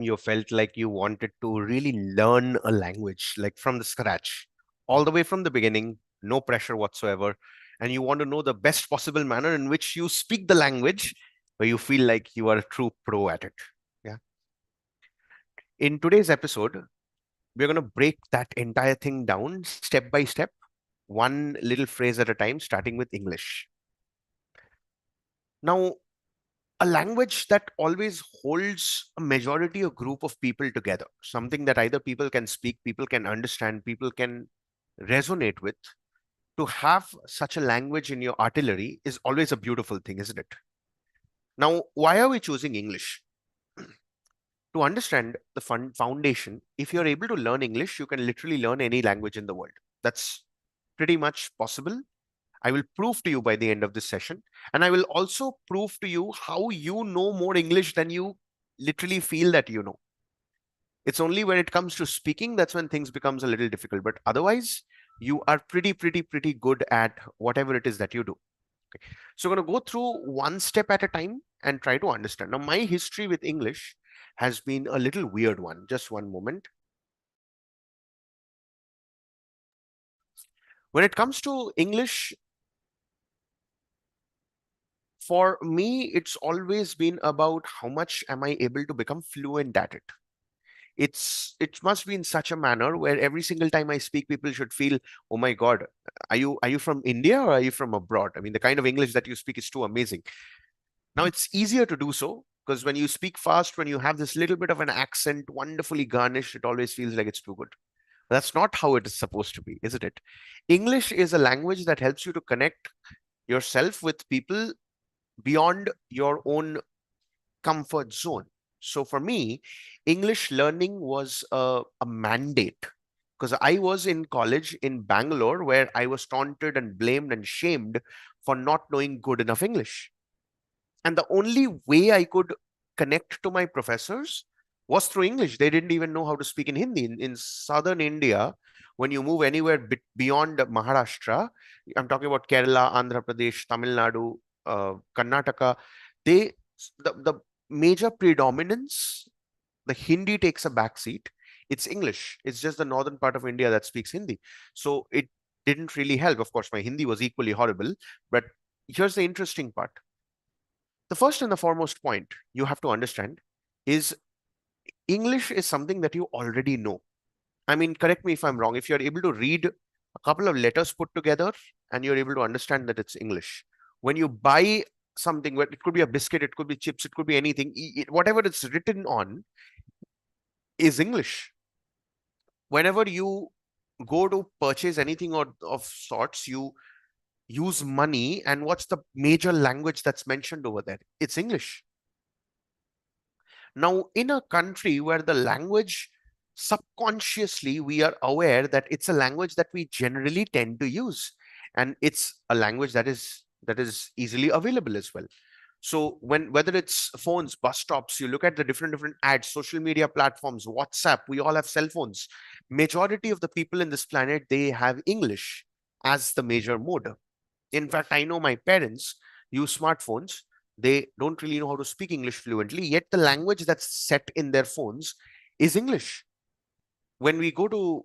you felt like you wanted to really learn a language, like from the scratch, all the way from the beginning, no pressure whatsoever, and you want to know the best possible manner in which you speak the language where you feel like you are a true pro at it. Yeah. In today's episode, we're going to break that entire thing down step by step, one little phrase at a time, starting with English. Now, a language that always holds a majority or group of people together, something that either people can speak, people can understand, people can resonate with. To have such a language in your artillery is always a beautiful thing, isn't it? Now, why are we choosing English? To understand the foundation, if you're able to learn English, you can literally learn any language in the world. That's pretty much possible. I will prove to you by the end of this session. And I will also prove to you how you know more English than you literally feel that you know. It's only when it comes to speaking that's when things becomes a little difficult. But otherwise, you are pretty good at whatever it is that you do. Okay. So we're going to go through one step at a time and try to understand. Now, my history with English has been a little weird one. Just one moment. When it comes to English, for me, it's always been about how much am I able to become fluent at it. It must be in such a manner where every single time I speak, people should feel, oh my God, are you from India or are you from abroad? I mean, the kind of English that you speak is too amazing. Now it's easier to do so because when you speak fast, when you have this little bit of an accent, wonderfully garnished, it always feels like it's too good. But that's not how it is supposed to be, isn't it? English is a language that helps you to connect yourself with people beyond your own comfort zone. So for me, English learning was a mandate because I was in college in Bangalore where I was taunted and blamed and shamed for not knowing good enough English. And the only way I could connect to my professors was through English. They didn't even know how to speak in Hindi. In southern India, when you move anywhere beyond Maharashtra, I'm talking about Kerala, Andhra Pradesh, Tamil Nadu, Karnataka, they the major predominance, the Hindi takes a backseat. It's English. It's just the northern part of India that speaks Hindi. So it didn't really help. Of course, my Hindi was equally horrible. But here's the interesting part. The first and the foremost point you have to understand is English is something that you already know. I mean, correct me if I'm wrong. If you're able to read a couple of letters put together and you're able to understand that it's English, when you buy something, it could be a biscuit, it could be chips, it could be anything, whatever it's written on is English. Whenever you go to purchase anything of sorts, you use money, and what's the major language that's mentioned over there? It's English. Now, in a country where the language, subconsciously, we are aware that it's a language that we generally tend to use, and it's a language that is easily available as well. So whether it's phones, bus stops, you look at the different ads, social media platforms, WhatsApp, we all have cell phones. Majority of the people in this planet, they have English as the major mode. In fact, I know my parents use smartphones. They don't really know how to speak English fluently, yet the language that's set in their phones is English. When we go to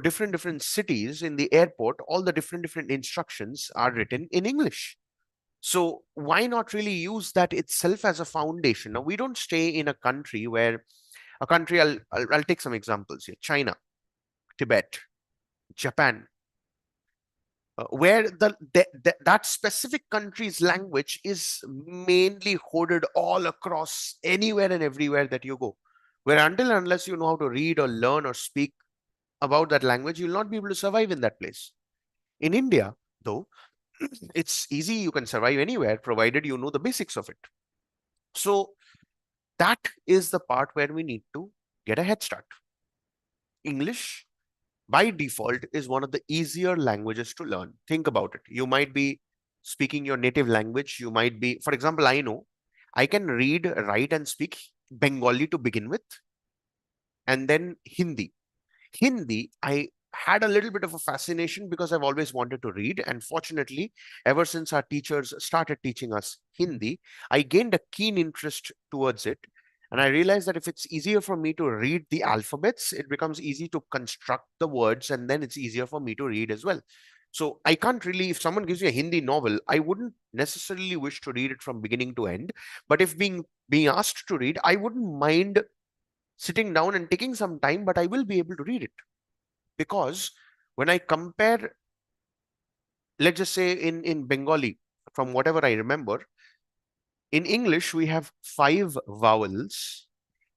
different cities in the airport, all the different instructions are written in English. So why not really use that itself as a foundation? Now, we don't stay in a country where a country, I'll take some examples here. China, Tibet, Japan, where that specific country's language is mainly coded all across anywhere and everywhere that you go. Where until and unless you know how to read or learn or speak about that language, you'll not be able to survive in that place. In India, though, it's easy. You can survive anywhere provided you know the basics of it. So that is the part where we need to get a head start. English by default is one of the easier languages to learn. Think about it. You might be speaking your native language. You might be, for example, I know I can read, write, and speak Bengali to begin with, and then Hindi. Hindi, I had a little bit of a fascination because I've always wanted to read. And fortunately, ever since our teachers started teaching us Hindi, I gained a keen interest towards it. And I realized that if it's easier for me to read the alphabets, it becomes easy to construct the words, and then it's easier for me to read as well. So I can't really, if someone gives me a Hindi novel, I wouldn't necessarily wish to read it from beginning to end. But if being asked to read, I wouldn't mind sitting down and taking some time, but I will be able to read it. Because when I compare, let's just say in Bengali, from whatever I remember, in English we have 5 vowels.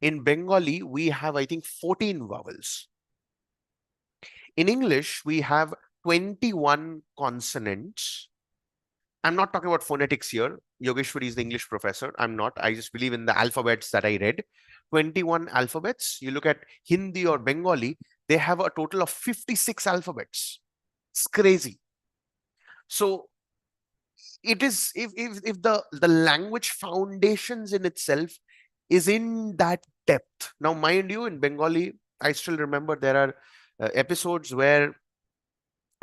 In Bengali, we have, I think, 14 vowels. In English, we have 21 consonants. I'm not talking about phonetics here. Yogeshwari is the English professor. I'm not. I just believe in the alphabets that I read. 21 alphabets. You look at Hindi or Bengali, they have a total of 56 alphabets. It's crazy. So it is, if the language foundations in itself is in that depth. Now, mind you, in Bengali, I still remember there are episodes where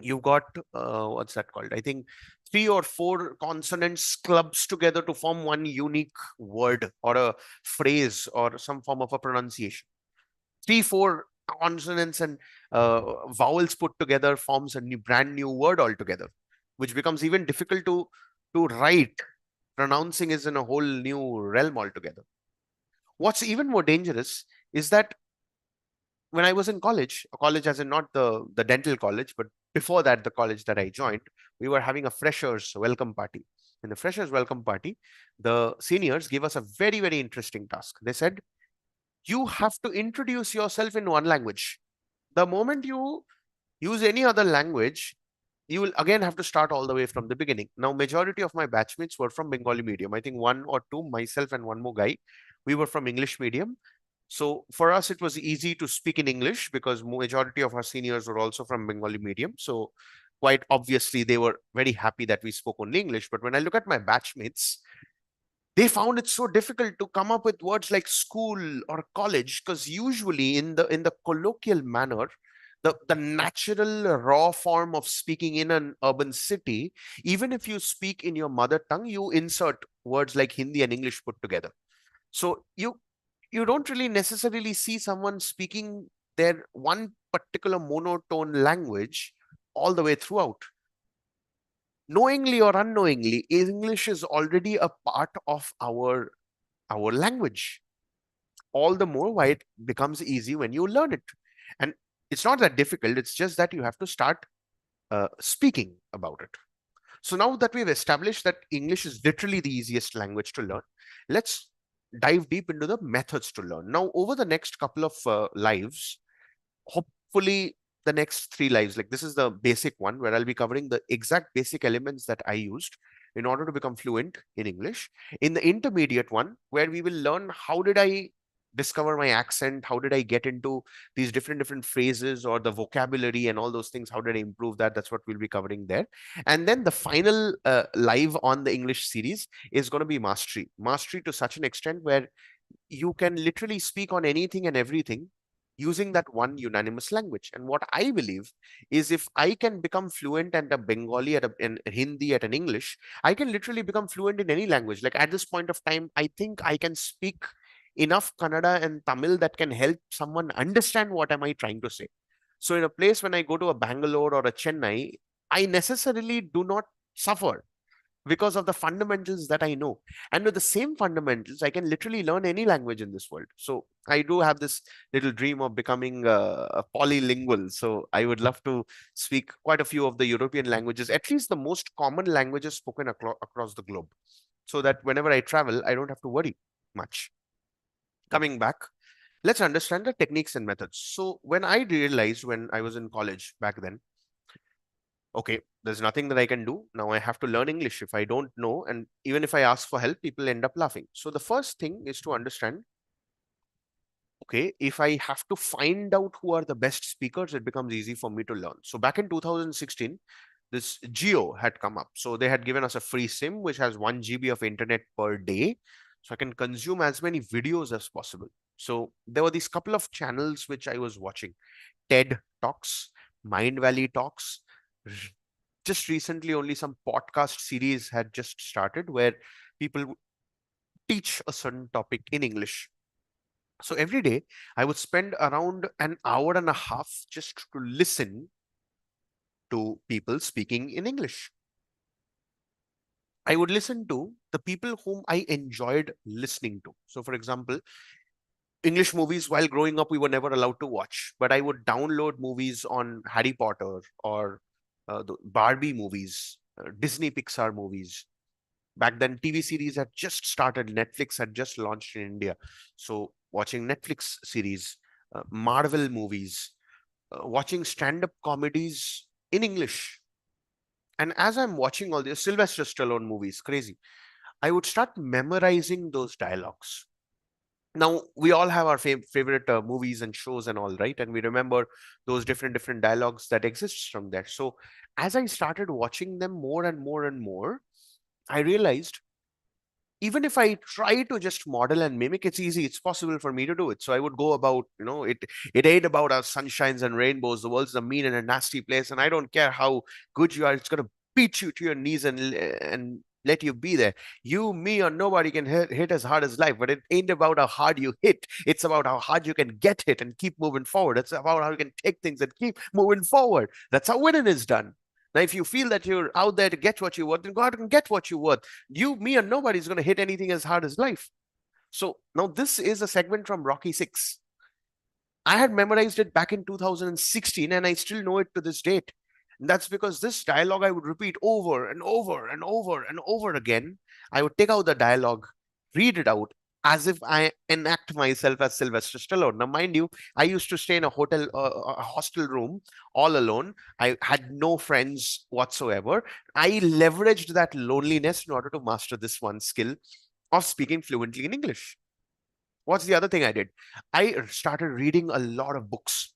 you've got what's that called? I think 3 or 4 consonants clubs together to form one unique word or a phrase or some form of a pronunciation. 3, 4 consonants and vowels put together forms a brand new word altogether, which becomes even difficult to write. Pronouncing is in a whole new realm altogether. What's even more dangerous is that when I was in college, a college as in not the dental college, but before that, the college that I joined, we were having a freshers welcome party. In the freshers welcome party, the seniors gave us a very, very interesting task. They said, you have to introduce yourself in one language. The moment you use any other language, you will again have to start all the way from the beginning. Now, majority of my batchmates were from Bengali medium. I think 1 or 2, myself and one more guy, we were from English medium. So for us, it was easy to speak in English because majority of our seniors were also from Bengali medium. So quite obviously, they were very happy that we spoke only English. But when I look at my batchmates, they found it so difficult to come up with words like school or college, because usually in the colloquial manner, the natural raw form of speaking in an urban city, even if you speak in your mother tongue, you insert words like Hindi and English put together. So you don't really necessarily see someone speaking their one particular monotone language all the way throughout. Knowingly or unknowingly, English is already a part of our language. All the more why it becomes easy when you learn it. And it's not that difficult, it's just that you have to start speaking about it. So now that we've established that English is literally the easiest language to learn, let's dive deep into the methods to learn. Now, over the next couple of lives, hopefully the next 3 lives, like this is the basic one where I'll be covering the exact basic elements that I used in order to become fluent in English. In the intermediate one, where we will learn how did I discover my accent, how did I get into these different phrases or the vocabulary and all those things, how did I improve that? That's what we'll be covering there. And then the final live on the English series is going to be mastery to such an extent where you can literally speak on anything and everything using that one unanimous language. And what I believe is if I can become fluent at a Bengali, in Hindi, at an English, I can literally become fluent in any language. Like at this point of time, I think I can speak enough Kannada and Tamil that can help someone understand what am I trying to say. So in a place when I go to a Bangalore or a Chennai, I necessarily do not suffer because of the fundamentals that I know. And with the same fundamentals, I can literally learn any language in this world. So I do have this little dream of becoming a polylingual. So I would love to speak quite a few of the European languages, at least the most common languages spoken across the globe, so that whenever I travel, I don't have to worry much. Coming back, let's understand the techniques and methods. So when I realized when I was in college back then, okay, there's nothing that I can do. Now I have to learn English if I don't know. And even if I ask for help, people end up laughing. So the first thing is to understand, okay, if I have to find out who are the best speakers, it becomes easy for me to learn. So back in 2016, this Geo had come up. So they had given us a free SIM, which has 1 GB of internet per day. So I can consume as many videos as possible. So there were these couple of channels which I was watching. TED Talks, Mind Valley Talks. Just recently, only some podcast series had just started where people teach a certain topic in English. So every day I would spend around an hour and a half just to listen to people speaking in English. I would listen to the people whom I enjoyed listening to. So, for example, English movies, while growing up, we were never allowed to watch, but I would download movies on Harry Potter or the Barbie movies, Disney Pixar movies. Back then, TV series had just started, Netflix had just launched in India. So, watching Netflix series, Marvel movies, watching stand up comedies in English. And as I'm watching all these Sylvester Stallone movies, crazy, I would start memorizing those dialogues. Now we all have our favorite movies and shows and all, right? And we remember those different dialogues that exists from there. So as I started watching them more and more and more, I realized even if I try to just model and mimic, it's easy. It's possible for me to do it. So I would go about, it ain't about our sunshines and rainbows. The world's a mean and a nasty place, and I don't care how good you are. It's gonna beat you to your knees and let you be there. You, me, or nobody can hit as hard as life. But it ain't about how hard you hit. It's about how hard you can get hit and keep moving forward. It's about how you can take things and keep moving forward. That's how winning is done. Now, if you feel that you're out there to get what you want, then go out and get what you want. You, me, and nobody's going to hit anything as hard as life. So now this is a segment from Rocky 6. I had memorized it back in 2016 and I still know it to this date. And that's because this dialogue I would repeat over and over and over and over again. I would take out the dialogue, read it out as if I enact myself as Sylvester Stallone. Now, mind you, I used to stay in a a hostel room all alone. I had no friends whatsoever. I leveraged that loneliness in order to master this one skill of speaking fluently in English. What's the other thing I did? I started reading a lot of books.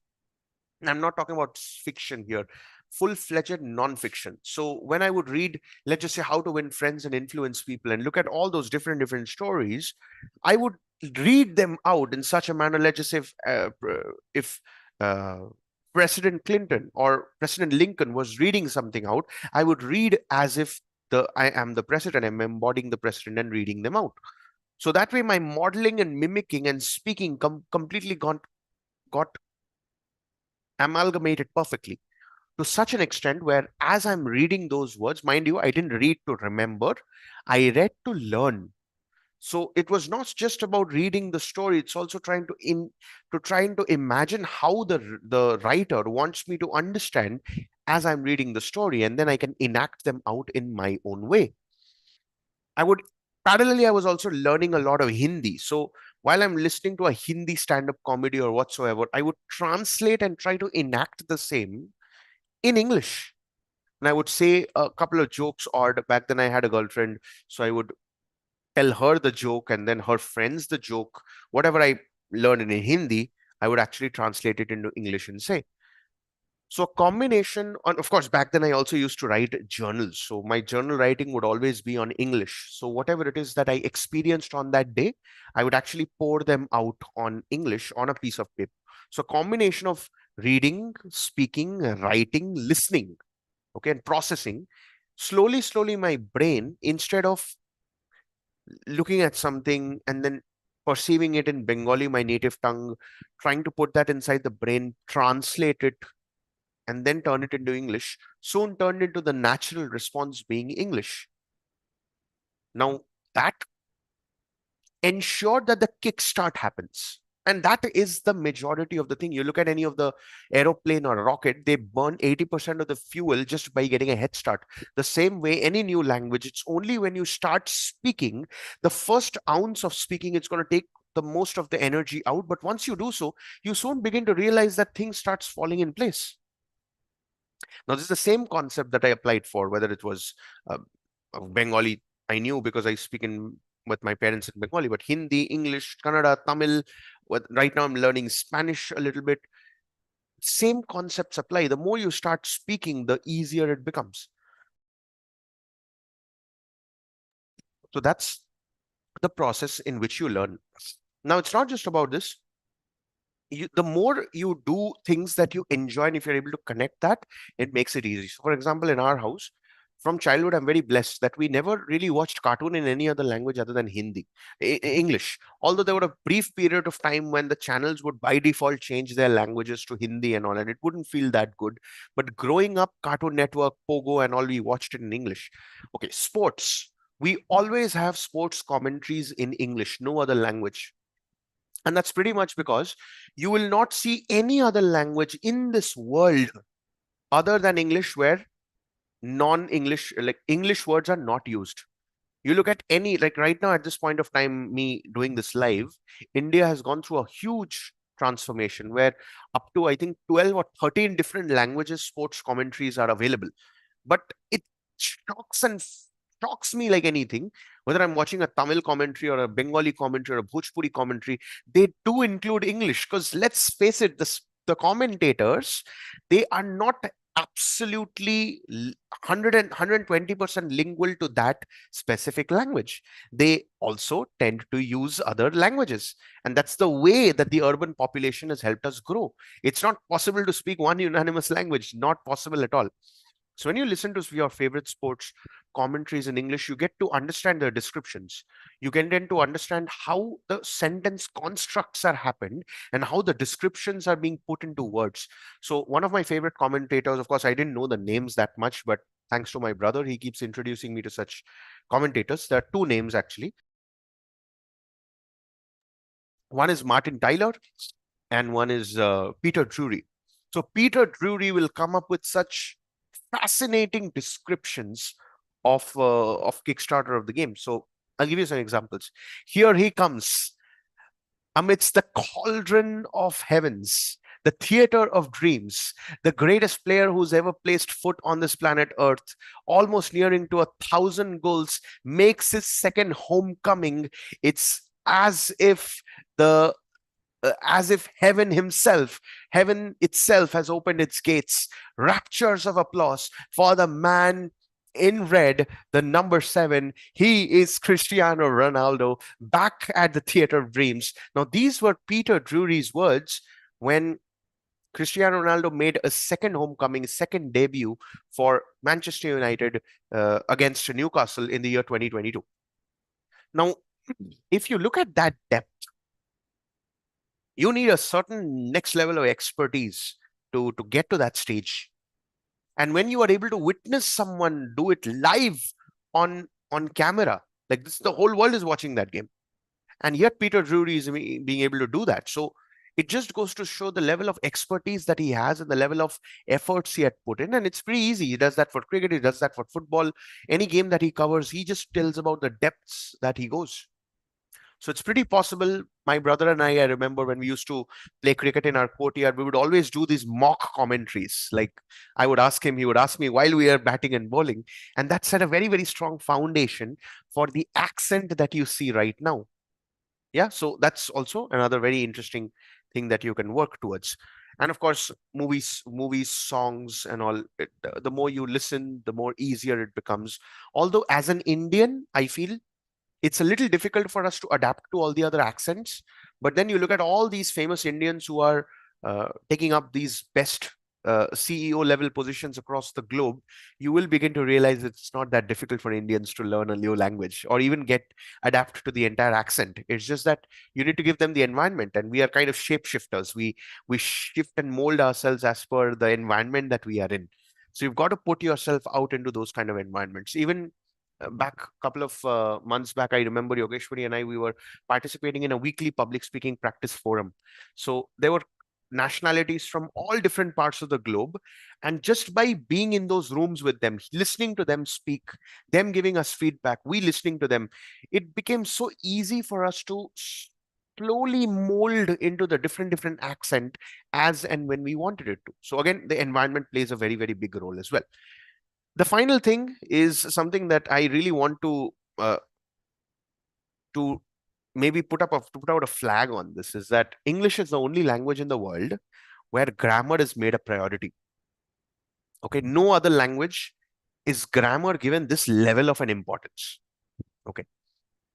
And I'm not talking about fiction here, full-fledged non-fiction. So when I would read, let's just say, How to Win Friends and Influence People, and look at all those different stories, I would read them out in such a manner. Let's just say, if President Clinton or President Lincoln was reading something out, I would read as if I am the president. I'm embodying the president and reading them out. So that way, my modeling and mimicking and speaking completely got amalgamated perfectly to such an extent where, as I'm reading those words, mind you, I didn't read to remember, I read to learn. So it was not just about reading the story; it's also trying to imagine how the writer wants me to understand as I'm reading the story, and then I can enact them out in my own way. I would Parallelly, I was also learning a lot of Hindi. So while I'm listening to a Hindi stand-up comedy or whatsoever, I would translate and try to enact the same in English. And I would say a couple of jokes, or back then I had a girlfriend, so I would tell her the joke and then her friends the joke. Whatever I learned in Hindi, I would actually translate it into English and say. So a combination on, of course, back then I also used to write journals. So my journal writing would always be on English. So whatever it is that I experienced on that day, I would actually pour them out on English on a piece of paper. So combination of reading, speaking, writing, listening, okay, and processing. Slowly, my brain, instead of looking at something and then perceiving it in Bengali, my native tongue, trying to put that inside the brain, translate it and then turn it into English, soon turned into the natural response being English. Now, that ensured that the kickstart happens. And that is the majority of the thing. You look at any of the aeroplane or rocket, they burn 80% of the fuel just by getting a head start. The same way, any new language, it's only when you start speaking, the first ounce of speaking, it's going to take the most of the energy out. But once you do so, you soon begin to realize that things starts falling in place. Now, this is the same concept that I applied for, whether it was Bengali, I knew because I speak in with my parents in Bengali, but Hindi, English, Kannada, Tamil. Right now, I'm learning Spanish a little bit. Same concepts apply. The more you start speaking, the easier it becomes. So that's the process in which you learn. Now, it's not just about this. The more you do things that you enjoy, and if you're able to connect that, it makes it easy. So, for example, in our house, from childhood, I'm very blessed that we never really watched cartoon in any other language other than Hindi, English. Although there were a brief period of time when the channels would by default change their languages to Hindi and all, and it wouldn't feel that good. But growing up, Cartoon Network, Pogo, and all, we watched it in English. Okay, sports. We always have sports commentaries in English, no other language. And that's pretty much because you will not see any other language in this world other than English where non-English, like English words are not used. You look at any, like right now at this point of time, me doing this live, India has gone through a huge transformation where up to, I think, 12 or 13 different languages sports commentaries are available. But it shocks and shocks me like anything, whether I'm watching a Tamil commentary or a Bengali commentary or a Bhojpuri commentary, they do include English. Because let's face it, the commentators, they are not absolutely 100 and 120% lingual to that specific language. They also tend to use other languages. And that's the way that the urban population has helped us grow. It's not possible to speak one unanimous language, not possible at all. So when you listen to your favorite sports commentaries in English, you get to understand the descriptions. You can then to understand how the sentence constructs are happened and how the descriptions are being put into words. So one of my favorite commentators, of course, I didn't know the names that much, but thanks to my brother, he keeps introducing me to such commentators. There are two names actually. One is Martin Tyler and one is Peter Drury. So Peter Drury will come up with such fascinating descriptions of Kickstarter of the game. So I'll give you some examples. Here he comes amidst the cauldron of heavens, the theater of dreams, the greatest player who's ever placed foot on this planet Earth, almost nearing to 1,000 goals, makes his second homecoming. It's the as if heaven itself has opened its gates. Raptures of applause for the man in red, the number 7. He is Cristiano Ronaldo back at the Theater of Dreams. Now, these were Peter Drury's words when Cristiano Ronaldo made a second homecoming, second debut for Manchester United against Newcastle in the year 2022. Now, if you look at that depth, you need a certain next level of expertise to get to that stage. And when you are able to witness someone do it live on camera, like this, the whole world is watching that game. And yet Peter Drury is being able to do that. So it just goes to show the level of expertise that he has and the level of efforts he had put in. And it's pretty easy. He does that for cricket. He does that for football. Any game that he covers, he just tells about the depths that he goes. So it's pretty possible. My brother and I remember when we used to play cricket in our courtyard, we would always do these mock commentaries. Like I would ask him, he would ask me while we are batting and bowling. And that set a very, very strong foundation for the accent that you see right now. Yeah, so that's also another very interesting thing that you can work towards. And of course, movies, songs, and all. The more you listen, the more easier it becomes. Although, as an Indian, I feel it's a little difficult for us to adapt to all the other accents. But then you look at all these famous Indians who are taking up these best CEO level positions across the globe, you will begin to realize it's not that difficult for Indians to learn a new language or even adapt to the entire accent. It's just that you need to give them the environment, and we are kind of shapeshifters. We shift and mold ourselves as per the environment that we are in. So you've got to put yourself out into those kind of environments. Even back a couple of months back, I remember Yogeshwari and I, we were participating in a weekly public speaking practice forum. So there were nationalities from all different parts of the globe. And just by being in those rooms with them, listening to them speak, them giving us feedback, we listening to them, it became so easy for us to slowly mold into the different accent as and when we wanted it to. So again, the environment plays a very, very big role as well. The final thing is something that I really want to maybe put out a flag on. This is that English is the only language in the world where grammar is made a priority. Okay, no other language is grammar given this level of an importance. Okay.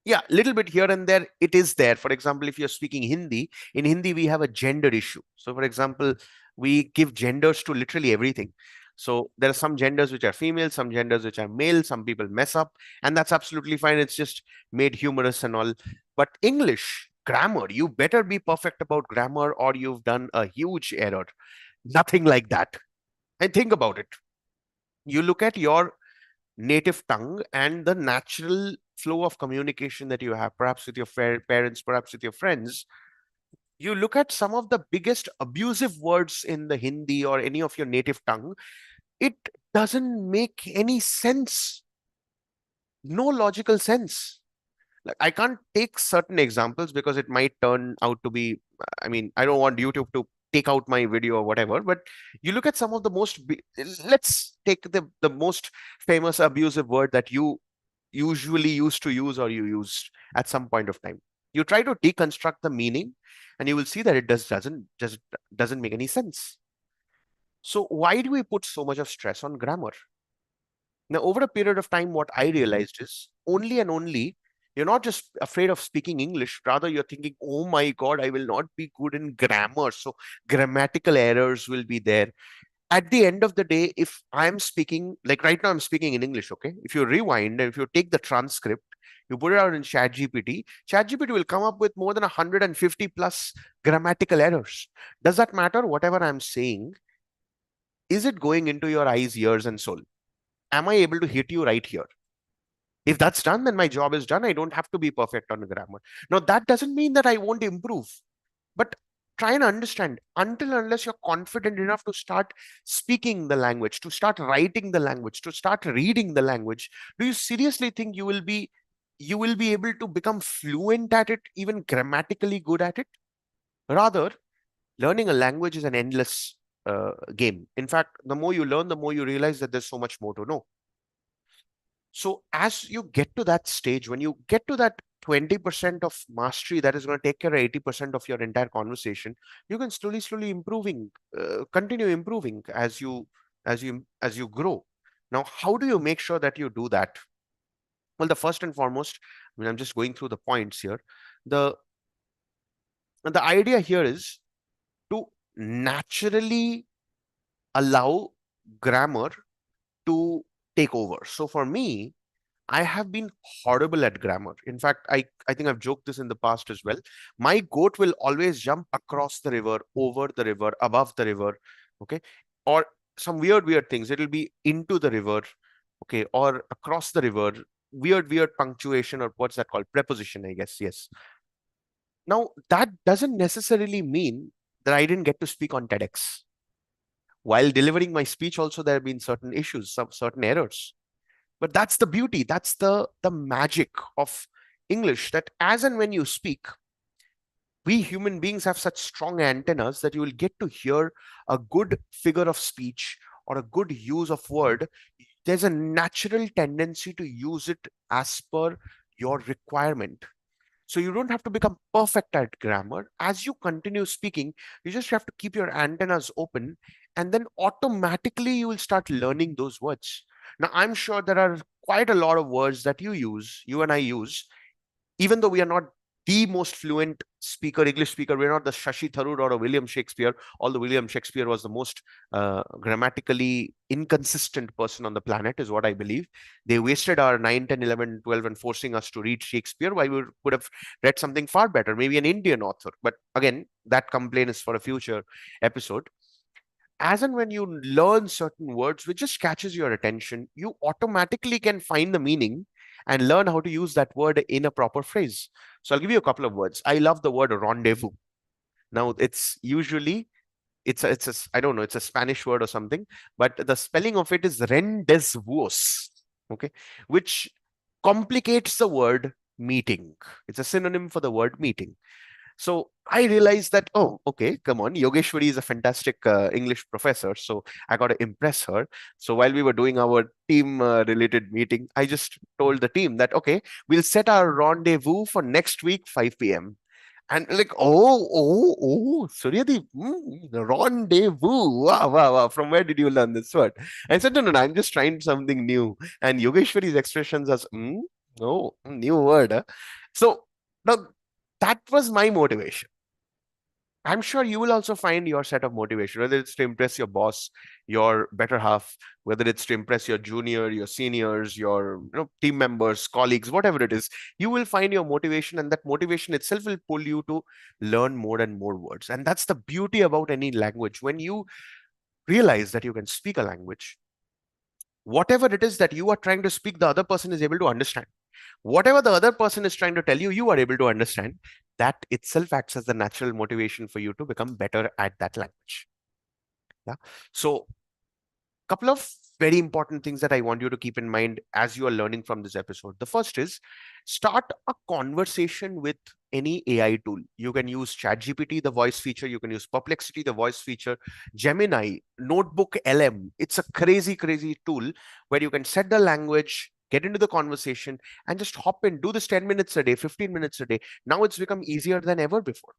Yeah, little bit here and there, it is there. For example, if you're speaking Hindi, in Hindi, we have a gender issue. So, for example, we give genders to literally everything. So there are some genders which are female, some genders which are male, some people mess up, and that's absolutely fine. It's just made humorous and all. But English, grammar, you better be perfect about grammar or you've done a huge error. Nothing like that. And think about it. You look at your native tongue and the natural flow of communication that you have, perhaps with your parents, perhaps with your friends. You look at some of the biggest abusive words in the Hindi or any of your native tongue, it doesn't make any sense, no logical sense. Like, I can't take certain examples because it might turn out to be, I mean, I don't want YouTube to take out my video or whatever, but you look at some of the let's take the most famous abusive word that you usually used to use or you used at some point of time. You try to deconstruct the meaning and you will see that it doesn't make any sense. So why do we put so much of stress on grammar? Now, over a period of time, what I realized is only and only you're not just afraid of speaking English, rather, you're thinking, oh my God, I will not be good in grammar. So, grammatical errors will be there. At the end of the day, if I'm speaking, like right now, I'm speaking in English, okay? If you rewind and if you take the transcript, you put it out in ChatGPT, ChatGPT will come up with more than 150 plus grammatical errors. Does that matter? Whatever I'm saying, is it going into your eyes, ears, and soul? Am I able to hit you right here? If that's done, then my job is done. I don't have to be perfect on grammar. Now, that doesn't mean that I won't improve, but try and understand until unless you're confident enough to start speaking the language, to start writing the language, to start reading the language, do you seriously think you will be able to become fluent at it, even grammatically good at it? Rather, learning a language is an endless game. In fact, the more you learn, the more you realize that there's so much more to know. So as you get to that stage, when you get to that 20% of mastery that is going to take care of 80% of your entire conversation, you can slowly improving, continue improving as you grow. Now, how do you make sure that you do that? Well, the first and foremost, I mean, I'm just going through the points here. The the idea here is to naturally allow grammar to take over. So for me, I have been horrible at grammar. In fact, I think I've joked this in the past as well. My goat will always jump across the river, over the river, above the river, okay? Or some weird things. It'll be into the river, okay, or across the river. Weird punctuation, or what's that called? Preposition, I guess. Yes. Now, that doesn't necessarily mean that I didn't get to speak on TEDx. While delivering my speech, also there have been certain issues, some certain errors. But that's the beauty, that's the magic of English, that as and when you speak, we human beings have such strong antennas that you will get to hear a good figure of speech or a good use of word. There's a natural tendency to use it as per your requirement. So you don't have to become perfect at grammar. As you continue speaking, you just have to keep your antennas open, and then automatically you will start learning those words. Now, I'm sure there are quite a lot of words that you and I use, even though we are not the most fluent speaker, English speaker. We're not the Shashi Tharoor or a William Shakespeare, although William Shakespeare was the most grammatically inconsistent person on the planet, is what I believe. They wasted our 9, 10, 11, 12 and forcing us to read Shakespeare, while we would have read something far better, maybe an Indian author. But again, that complaint is for a future episode. As and when you learn certain words which just catches your attention, you automatically can find the meaning and learn how to use that word in a proper phrase. So I'll give you a couple of words. I love the word rendezvous. Now, I don't know, it's a Spanish word or something, but the spelling of it is rendezvous, okay, which complicates the word meeting. It's a synonym for the word meeting. So I realized that, oh, okay, come on. Yogeshwari is a fantastic English professor. So I got to impress her. So while we were doing our team related meeting, I just told the team that, okay, we'll set our rendezvous for next week, 5 p.m. And like, Surya, rendezvous. Wow. From where did you learn this word? I said, no, I'm just trying something new. And Yogeshwari's expressions as, new word. Huh? So now that was my motivation. I'm sure you will also find your set of motivation, whether it's to impress your boss, your better half, whether it's to impress your junior, your seniors, your team members, colleagues, whatever it is. You will find your motivation, and that motivation itself will pull you to learn more and more words. And that's the beauty about any language. When you realize that you can speak a language, whatever it is that you are trying to speak, the other person is able to understand. Whatever the other person is trying to tell you, you are able to understand. That itself acts as the natural motivation for you to become better at that language. Yeah. So couple of very important things that I want you to keep in mind as you are learning from this episode. The first is start a conversation with any AI tool. You can use ChatGPT, the voice feature. You can use Perplexity, the voice feature, Gemini, Notebook LM. It's a crazy, crazy tool where you can set the language, get into the conversation, and just hop in, do this 10 minutes a day, 15 minutes a day. Now it's become easier than ever before.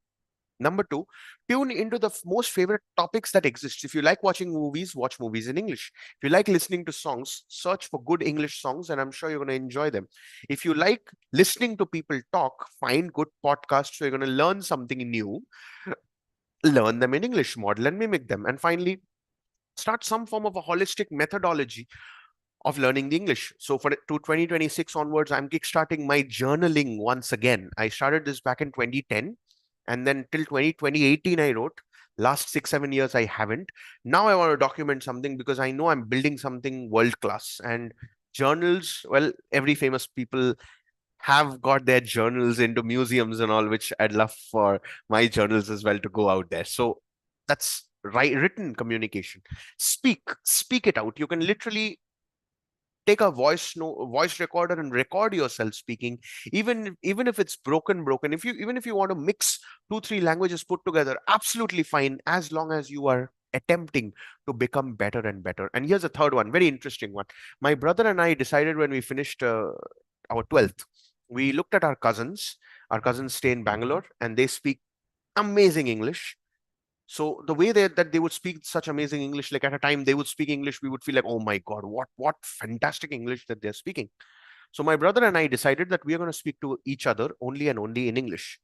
Number two, tune into the most favorite topics that exist. If you like watching movies, watch movies in English. If you like listening to songs, search for good English songs, and I'm sure you're going to enjoy them. If you like listening to people talk, find good podcasts so you're going to learn something new, learn them in English, model and mimic them. And finally, start some form of a holistic methodology of learning the English. So for 2026 onwards, I'm kickstarting my journaling once again. I started this back in 2010, and then till 2018 I wrote. Last 6 7 years I haven't. Now I want to document something because I know I'm building something world class. And journals, well, every famous people have got their journals into museums and all, which I'd love for my journals as well to go out there. So that's right, written communication. Speak it out. You can literally take a voice recorder and record yourself speaking, even if it's broken. If you even if you want to mix 2 3 languages put together, absolutely fine, as long as you are attempting to become better and better. And here's a third one, very interesting one. My brother and I decided when we finished our 12th, we looked at our cousins stay in Bangalore, and they speak amazing English. So the way that they would speak such amazing English, like at a time they would speak English, we would feel like, oh my God, what fantastic English that they're speaking. So my brother and I decided that we are going to speak to each other only and only in English.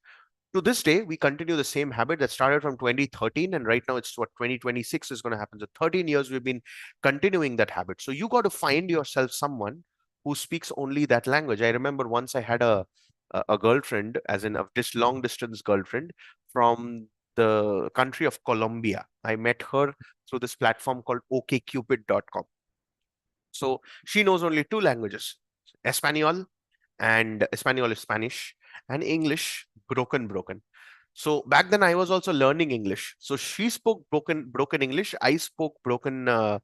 To this day, we continue the same habit that started from 2013, and right now it's what 2026 is going to happen. So 13 years we've been continuing that habit. So you got to find yourself someone who speaks only that language. I remember once I had a girlfriend, as in a just long distance girlfriend from the country of Colombia. I met her through this platform called okcupid.com. So she knows only 2 languages, Espanol, and Espanol is Spanish, and English, broken. So back then I was also learning English. So she spoke broken English. I spoke broken uh,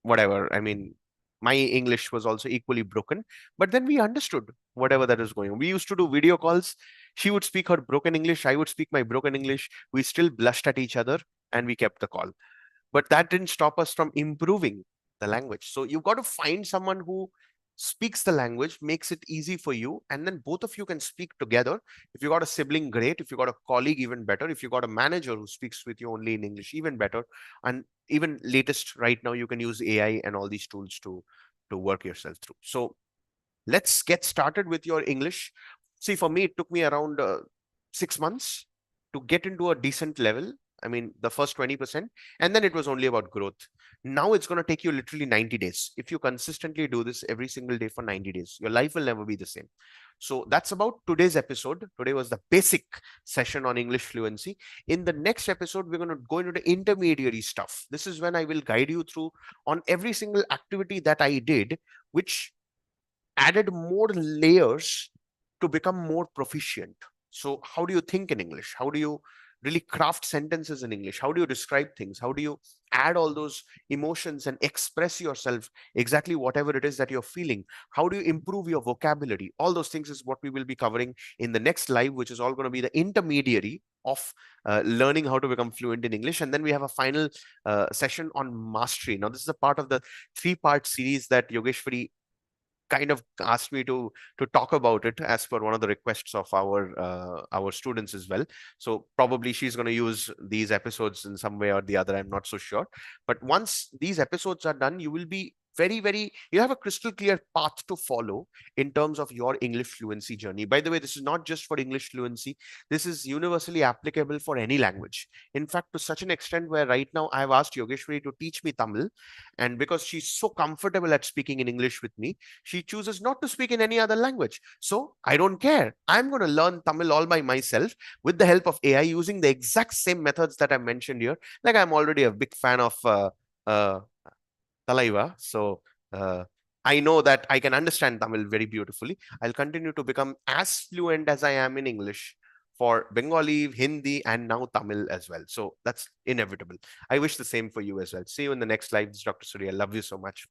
whatever. I mean, my English was also equally broken. But then we understood whatever that was going on. We used to do video calls. She would speak her broken English. I would speak my broken English. We still blushed at each other, and we kept the call. But that didn't stop us from improving the language. So you've got to find someone who speaks the language, makes it easy for you, and then both of you can speak together. If you got a sibling, great. If you got a colleague, even better. If you got a manager who speaks with you only in English, even better. And even latest right now, you can use AI and all these tools to work yourself through. So let's get started with your English. See, for me, it took me around 6 months to get into a decent level. I mean, the first 20%, and then it was only about growth. Now it's going to take you literally 90 days. If you consistently do this every single day for 90 days, your life will never be the same. So that's about today's episode. Today was the basic session on English fluency. In the next episode, we're going to go into the intermediary stuff. This is when I will guide you through on every single activity that I did, which added more layers to become more proficient. So, how do you think in English? How do you really craft sentences in English? How do you describe things? How do you add all those emotions and express yourself exactly whatever it is that you're feeling? How do you improve your vocabulary? All those things is what we will be covering in the next live, which is all going to be the intermediary of learning how to become fluent in English. And then we have a final session on mastery. Now, this is a part of the 3-part series that Yogeshwari kind of asked me to talk about it as per one of the requests of our students as well. So probably she's going to use these episodes in some way or the other. I'm not so sure. But once these episodes are done, you will be you have a crystal clear path to follow in terms of your English fluency journey. By the way, this is not just for English fluency. This is universally applicable for any language. In fact, to such an extent where right now I've asked Yogeshwari to teach me Tamil, and because she's so comfortable at speaking in English with me, she chooses not to speak in any other language. So I don't care. I'm going to learn Tamil all by myself with the help of AI using the exact same methods that I mentioned here. Like, I'm already a big fan of uh, Talaiva. So uh, I know that I can understand Tamil very beautifully. I'll continue to become as fluent as I am in English for Bengali, Hindi, and now Tamil as well. So that's inevitable. I wish the same for you as well. See you in the next live. This is Dr. Surya. Love you so much.